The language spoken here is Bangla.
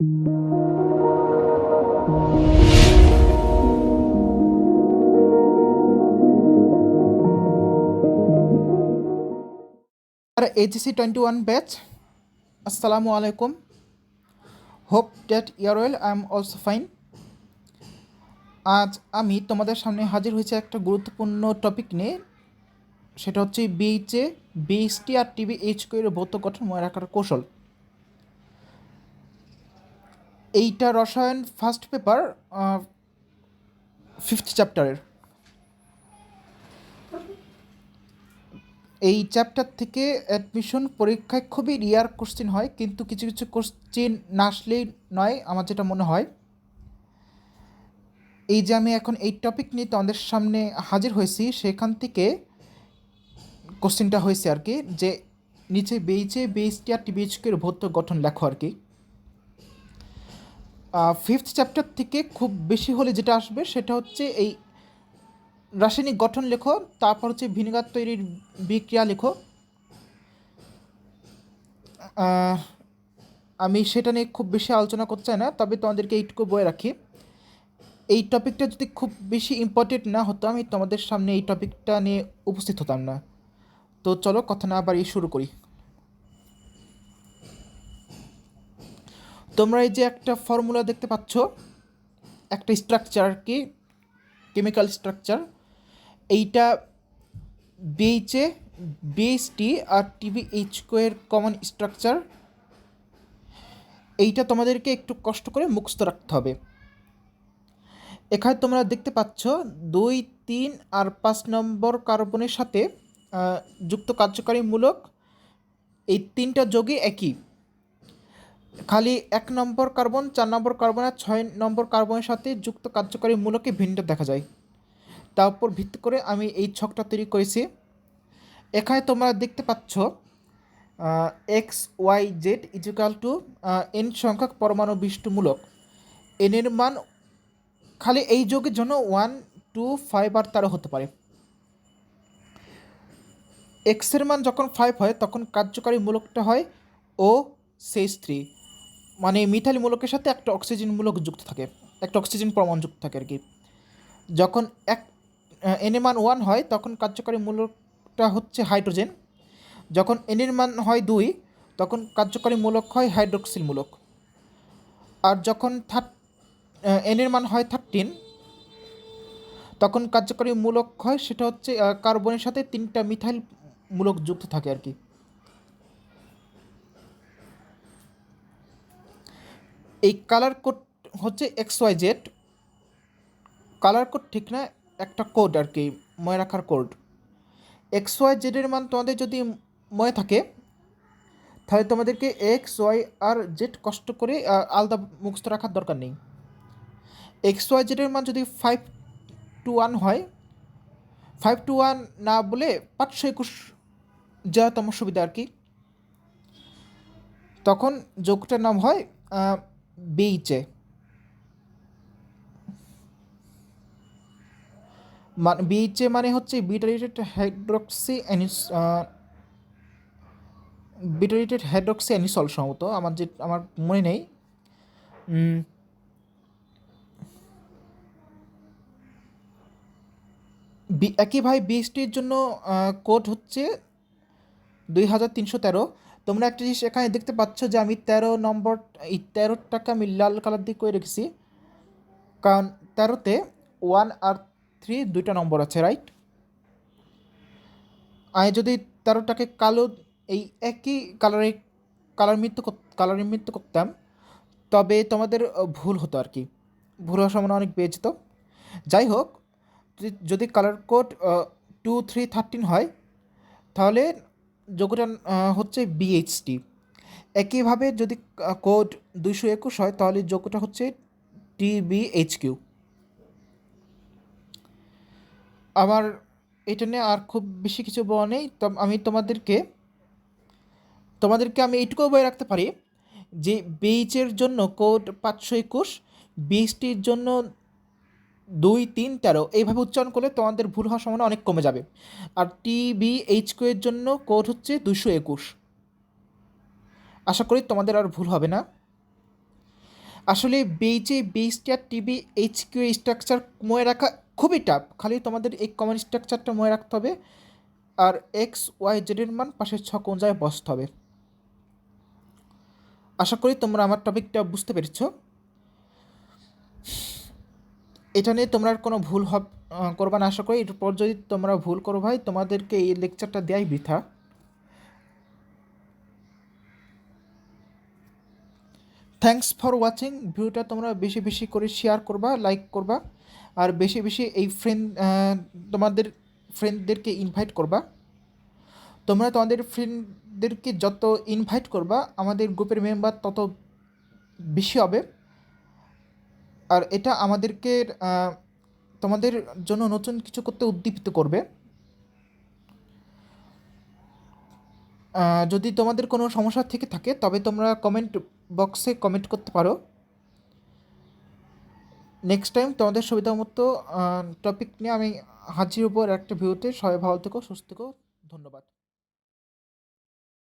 AGC 21 batch, Assalamu alaikum. Hope that you are well. I am also fine. আজ আমি তোমাদের সামনে হাজির হয়েছে একটা গুরুত্বপূর্ণ টপিক নিয়ে, সেটা হচ্ছে BHA BHT আর TBHQ এর ভৌত গঠন মনে রাখার কৌশল। এইটা রসায়ন ফার্স্ট পেপার 5th চ্যাপ্টারের। এই চ্যাপ্টার থেকে অ্যাডমিশন পরীক্ষায় খুবই রিয়ার কোশ্চেন হয়, কিন্তু কিছু কিছু কোশ্চেন না আসলেই নয় আমার যেটা মনে হয়। এই যে আমি এখন এই টপিক নিয়ে তোমাদের সামনে হাজির হয়েছি, সেখান থেকে কোশ্চেনটা হয়েছে আর কি, যে নিচে BHA BHT আর TBHQ এর ভৌত গঠন লেখো আর কি। 5th চ্যাপ্টার থেকে খুব বেশি হলে যেটা আসবে সেটা হচ্ছে এই রাসায়নিক গঠন লেখো, তারপর হচ্ছে ভিনেগার তৈরির বিক্রিয়া লেখো। আমি সেটা নিয়ে খুব বেশি আলোচনা করতে চাই না, তবে তোমাদেরকে এইটুকু বলে রাখি, এই টপিকটা যদি খুব বেশি ইম্পর্টেন্ট না হতো আমি তোমাদের সামনে এই টপিকটা নিয়ে উপস্থিত হতাম না। তো চলো কথা না বাড়িয়ে শুরু করি। তোমরা এই যে একটা ফর্মুলা দেখতে পাচ্ছ, একটা স্ট্রাকচার কি, কেমিক্যাল স্ট্রাকচার, এইটা BHA BHT আর TBHQ এর কমন স্ট্রাকচার। এইটা তোমাদেরকে একটু কষ্ট করে মুখস্থ রাখতে হবে। এখানে তোমরা দেখতে পাচ্ছ 2, 3 আর 5 নম্বর কার্বনের সাথে যুক্ত কার্যকারী মূলক, এই তিনটা যোগই একই, খালি 1 নম্বর কার্বন, 4 নম্বর কার্বন আর 6 নম্বর কার্বনের সাথে যুক্ত কার্যকারী মূলকে ভিন্ন দেখা যায়। তার উপর ভিত্তি করে আমি এই ছকটা তৈরি করেছি। এখানে তোমরা দেখতে পাচ্ছ XYZ = n সংখ্যক পরমাণু বিশিষ্ট মূলক। n এর মান খালি এই যোগের জন্য 1, 2, 5 আর 13 হতে পারে। x এর মান যখন 5 হয় তখন কার্যকারী মূলকটা হয় OCH3, মানে মিথাইল মূলকের সাথে একটা অক্সিজেন মূলক যুক্ত থাকে, একটা অক্সিজেন পরমাণু যুক্ত থাকে আর কি। যখন n এর মান 1 হয় তখন কার্যকারী মূলকটা হচ্ছে হাইড্রোজেন। যখন n এর মান হয় 2 তখন কার্যকারী মূলক হয় হাইড্রোক্সিল মূলক। আর যখন n এর মান হয় 13 তখন কার্যকারী মূলক হয়, সেটা হচ্ছে কার্বনের সাথে 3টা মিথাইল মূলক যুক্ত থাকে আর কি। এই কালার কোড হচ্ছে XYZ, কালার কোড ঠিক না, একটা কোড আর কি, মনে রাখার কোড। XYZ এর মান তোমাদের যদি মনে থাকে তাহলে তোমাদেরকে XY আর Z কষ্ট করে আলাদা মুখস্থ রাখার দরকার নেই। XYZ এর মান যদি 5 to 1 হয়, 5 to 1 না বলে 521 যা তোমার সুবিধা আর কি, তখন যোগটার নাম হয় BHA। BHA মানে হচ্ছে বিটারেটেড হাইড্রক্সি অ্যানিসল সম্ভবত, আমার মনে নেই। একইভাবে BHTর জন্য কোড হচ্ছে 2313। তোমরা একটা জিনিস এখানে দেখতে পাচ্ছ যে আমি 13 নম্বর, এই 13টাকে আমি লাল কালার দিয়ে করে রেখেছি, কারণ 13তে 1 আর 3 দুইটা নম্বর আছে, রাইট? আমি যদি 13টাকে কালো এই একই কালারের মৃত্যু করতাম তবে তোমাদের ভুল হতো আর কি, ভুল হওয়ার সম্ভাবনা অনেক বেড়ে যেত। যাই হোক, যদি কালার কোড 2, 3, 13 হয় তাহলে যোগটা হচ্ছে BHT। একইভাবে যদি কোড 221 হয় তাহলে যোগটা হচ্ছে TBHQ। আমার এটা নিয়ে আর খুব বেশি কিছু বলা নেই। আমি তোমাদেরকে আমি এইটুকুও বলে রাখতে পারি যে BH-এর জন্য কোড 521, BHT-র জন্য 2, 3, 13 এইভাবে উচ্চারণ করলে তোমাদের ভুল হওয়ার সম্ভাবনা অনেক কমে যাবে। আর TBHQ এর জন্য কোড হচ্ছে 221। আশা করি তোমাদের আর ভুল হবে না। আসলে BHA BHT আর TBHQ স্ট্রাকচার মনে রাখা খুবই টাফ, খালি তোমাদের এই কমন স্ট্রাকচারটা মনে রাখতে হবে, আর XYZ এর মান পাশের ছক অনুযায়ী বসতে হবে। আশা করি তোমরা আমার টপিকটা বুঝতে পেরেছো। এটা নিয়ে তোমরা আর কোনো ভুল করবা না আশা করি। এরপর যদি তোমরা ভুল করো ভাই, তোমাদেরকে এই লেকচারটা দেওয়াই বৃথা। Thanks for watching. ভিডিওটা তোমরা বেশি বেশি করে শেয়ার করবা, লাইক করবা, আর বেশি বেশি এই তোমাদের ফ্রেন্ডদেরকে ইনভাইট করবা। তোমরা তোমাদের ফ্রেন্ডদেরকে যত ইনভাইট করবা আমাদের গ্রুপের মেম্বার তত বেশি হবে, আর এটা আমাদেরকে তোমাদের জন্য নতুন কিছু করতে উদ্দীপিত করবে। যদি তোমাদের কোনো সমস্যা থেকে থাকে তবে তোমরা কমেন্ট বক্সে কমেন্ট করতে পারো। নেক্সট টাইম তোমাদের সুবিধা মতো টপিক নিয়ে আমি হাজির হবো একটা ভিডিওতে। সবাই ভালো থেকো, সুস্থ থেকো, ধন্যবাদ।